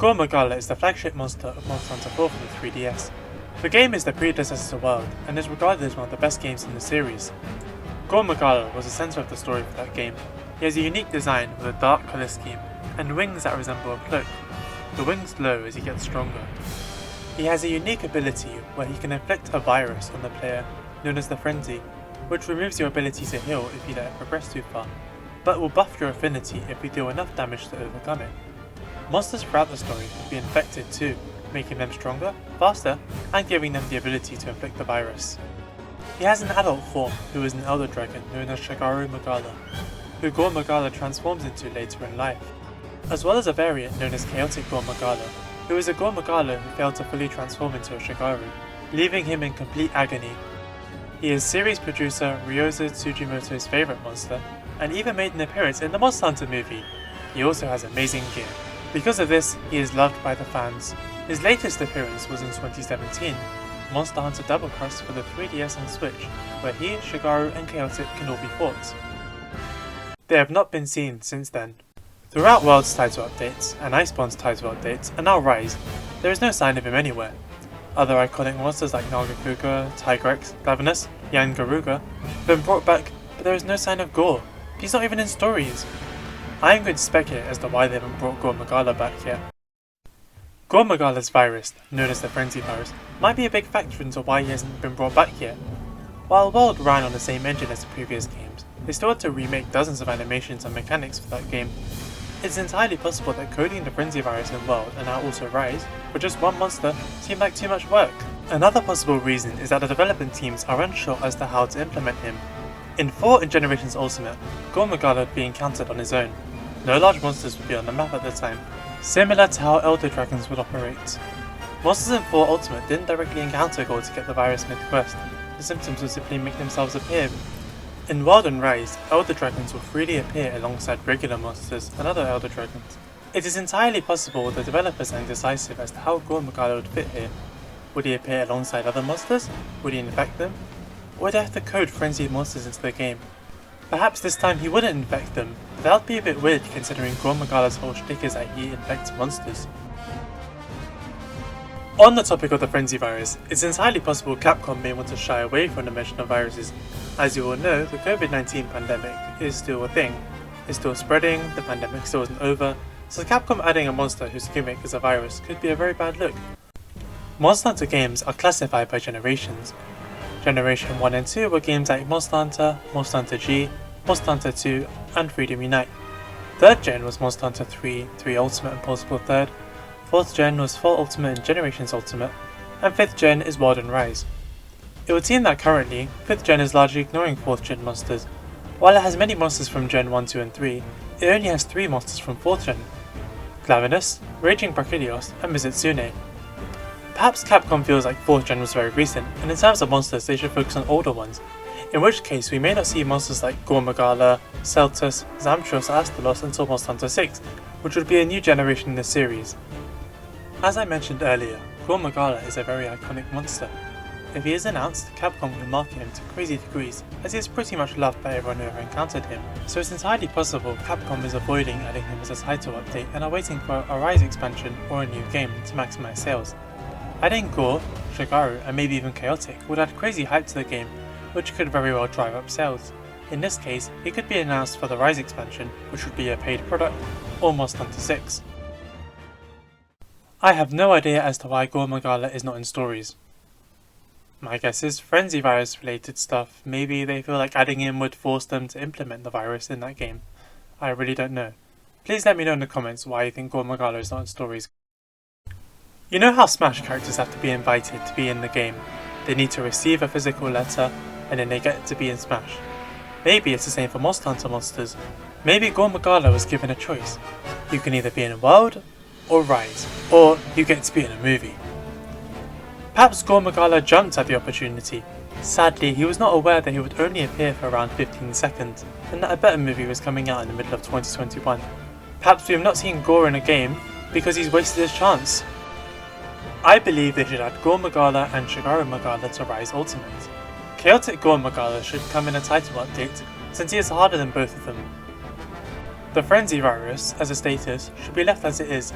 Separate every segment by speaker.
Speaker 1: Gore Magala is the flagship monster of Monster Hunter 4 for the 3DS. The game is the predecessor to World and is regarded as one of the best games in the series. Gore Magala was the centre of the story for that game. He has a unique design with a dark colour scheme and wings that resemble a cloak. The wings glow as he gets stronger. He has a unique ability where he can inflict a virus on the player known as the Frenzy, which removes your ability to heal if you let it progress too far, but will buff your affinity if you deal enough damage to overcome it. Monsters throughout the story will be infected too, making them stronger, faster, and giving them the ability to inflict the virus. He has an adult form who is an elder dragon known as Gore Magala, who Gore Magala transforms into later in life, as well as a variant known as Chaotic Gore Magala, who is a Gore Magala who failed to fully transform into a Shigaru, leaving him in complete agony. He is series producer Ryozo Tsujimoto's favourite monster, and even made an appearance in the Monster Hunter movie. He also has amazing gear. Because of this, he is loved by the fans. His latest appearance was in 2017, Monster Hunter Double Cross for the 3DS and Switch, where he, Shigaru and Chaotic can all be fought. They have not been seen since then. Throughout World's title updates, and Iceborne's title updates, and now Rise, there is no sign of him anywhere. Other iconic monsters like Nagakuga, Tigrex, Glavenus, Yan Garuga have been brought back, but there is no sign of Gore. He's not even in stories. I am going to speculate as to why they haven't brought Gore Magala back yet. Gore Magala's virus, known as the Frenzy virus, might be a big factor into why he hasn't been brought back yet. While World ran on the same engine as the previous games, they still had to remake dozens of animations and mechanics for that game. It's entirely possible that coding the Frenzy virus in World and now also Rise, for just one monster, seemed like too much work. Another possible reason is that the development teams are unsure as to how to implement him. In 4 and Generations Ultimate, Gore Magala would be encountered on his own. No large monsters would be on the map at the time, similar to how Elder Dragons would operate. Monsters in 4 Ultimate didn't directly encounter Gore to get the virus mid-quest, the symptoms would simply make themselves appear. In World and Rise, Elder Dragons will freely appear alongside regular monsters and other Elder Dragons. It is entirely possible the developers are indecisive as to how Gore Magala would fit here. Would he appear alongside other monsters? Would he infect them? Or would they have to code frenzied monsters into the game? Perhaps this time he wouldn't infect them, but that would be a bit weird considering Gore Magala's whole shtick is that he infects monsters. On the topic of the Frenzy virus, it's entirely possible Capcom may want to shy away from the mention of viruses. As you all know, the COVID-19 pandemic is still a thing. It's still spreading, the pandemic still isn't over, so Capcom adding a monster whose gimmick is a virus could be a very bad look. Monster Hunter games are classified by generations. Generation 1 and 2 were games like Monster Hunter G, Monster Hunter 2, and Freedom Unite. 3rd Gen was Monster Hunter 3, 3 Ultimate and Possible 3rd, 4th Gen was 4 Ultimate and Generations Ultimate, and 5th Gen is World and Rise. It would seem that currently, 5th Gen is largely ignoring 4th Gen monsters. While it has many monsters from Gen 1, 2 and 3, it only has 3 monsters from 4th Gen: Glavenus, Raging Brachelios, and Mizutsune. Perhaps Capcom feels like 4th Gen was very recent, and in terms of monsters they should focus on older ones, in which case we may not see monsters like Gore Magala, Celtus, Zamtros, or Astalos until Monster Hunter 6, which would be a new generation in the series. As I mentioned earlier, Gore Magala is a very iconic monster. If he is announced, Capcom can market him to crazy degrees, as he is pretty much loved by everyone who ever encountered him, so it's entirely possible Capcom is avoiding adding him as a title update and are waiting for a Rise expansion or a new game to maximise sales. Adding Gore, Shigaru, and maybe even Chaotic would add crazy hype to the game, which could very well drive up sales. In this case, he could be announced for the Rise expansion, which would be a paid product, or Monster Hunter 6. I have no idea as to why Gore Magala is not in stories. My guess is Frenzy virus related stuff. Maybe they feel like adding him would force them to implement the virus in that game. I really don't know. Please let me know in the comments why you think Gore Magala is not in stories. You know how Smash characters have to be invited to be in the game? They need to receive a physical letter, and then they get to be in Smash. Maybe it's the same for Monster Hunter monsters. Maybe Gore Magala was given a choice. You can either be in a World, or Rise, or you get to be in a movie. Perhaps Gore Magala jumped at the opportunity. Sadly, he was not aware that he would only appear for around 15 seconds, and that a better movie was coming out in the middle of 2021. Perhaps we have not seen Gore in a game because he's wasted his chance. I believe they should add Gore Magala and Shigaru Magala to Rise Ultimate. Chaotic Gore Magala should come in a title update, since he is harder than both of them. The Frenzy virus, as a status, should be left as it is.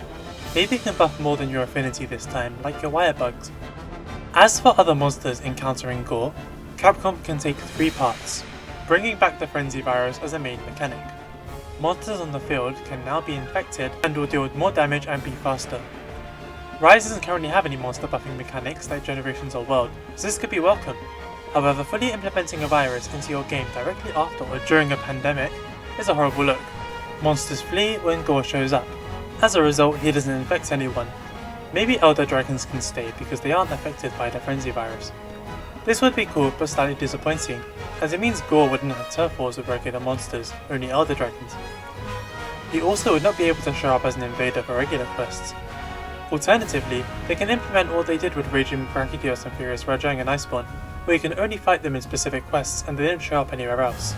Speaker 1: Maybe it can buff more than your affinity this time, like your wire bugs. As for other monsters encountering Gore, Capcom can take 3 paths, bringing back the Frenzy virus as a main mechanic. Monsters on the field can now be infected and will deal more damage and be faster. Rise doesn't currently have any monster buffing mechanics like Generations or World, so this could be welcome. However, fully implementing a virus into your game directly after or during a pandemic is a horrible look. Monsters flee when Gore shows up. As a result, he doesn't infect anyone. Maybe Elder Dragons can stay because they aren't affected by the Frenzy virus. This would be cool but slightly disappointing, as it means Gore wouldn't have turf wars with regular monsters, only Elder Dragons. He also would not be able to show up as an invader for regular quests. Alternatively, they can implement what they did with Raging Brachydios and Furious Rajang and Iceborne, where you can only fight them in specific quests and they don't show up anywhere else.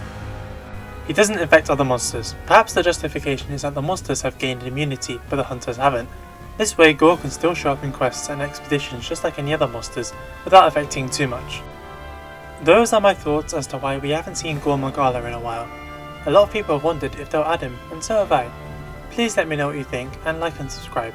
Speaker 1: He doesn't infect other monsters. Perhaps the justification is that the monsters have gained immunity, but the hunters haven't. This way, Gore can still show up in quests and expeditions just like any other monsters, without affecting too much. Those are my thoughts as to why we haven't seen Gore Magala in a while. A lot of people have wondered if they'll add him, and so have I. Please let me know what you think, and like and subscribe.